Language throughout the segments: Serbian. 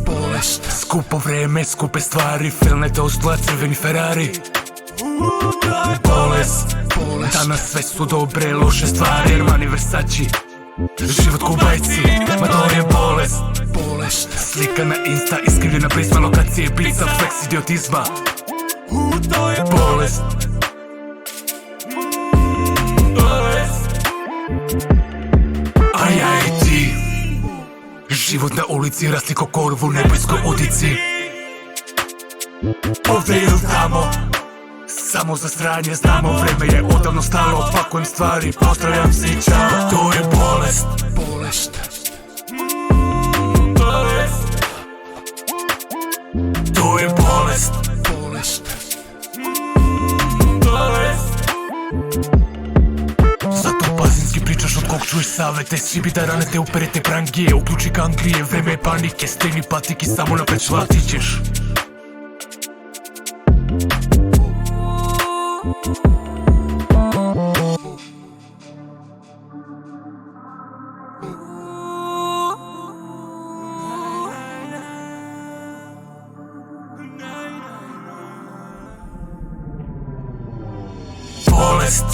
Bolest, skupo vreme, skupe stvari, filne dozgla, crveni Ferrari. Bolest, danas sve su dobre, loše stvari, Armani, Versace, život ko u bajci, ma to je bolest. Slika na Insta, iskrivljena prizma, lokacije, pizza, flex idiotizma. Bolest. A ja i ti, život na ulici, rasli ko korv u nebojskoj udici. Ovdje ili tamo, samo za sranje znamo, vreme je odavno stalo, pakujem stvari, pozdravljam se i čao. To je bolest. To je bolest. Zato pazinski pričaš od kog čuješ savete, svi bi da rane te uperete prangije, uključi gangrije, vreme je panike, stegni patiki, samo napred šlatit ćeš. Bolest.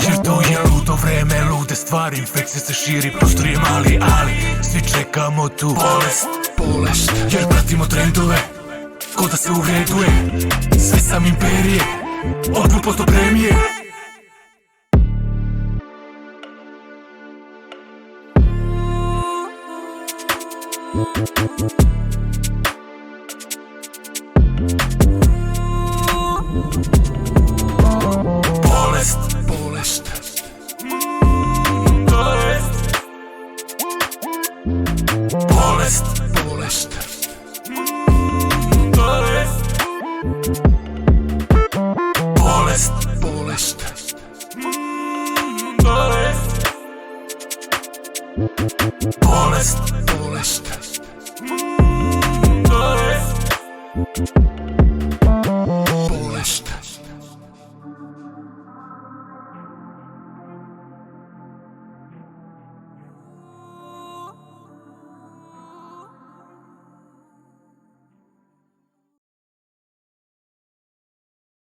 Jer to je ludo vreme, lude stvari, infekcija se širi, prostor je mali, ali svi čekamo tu bolest. Jer pratimo trendove, ko da se uvreduje, sve sam imperije, od glupost do premije. Bolest. Bolest.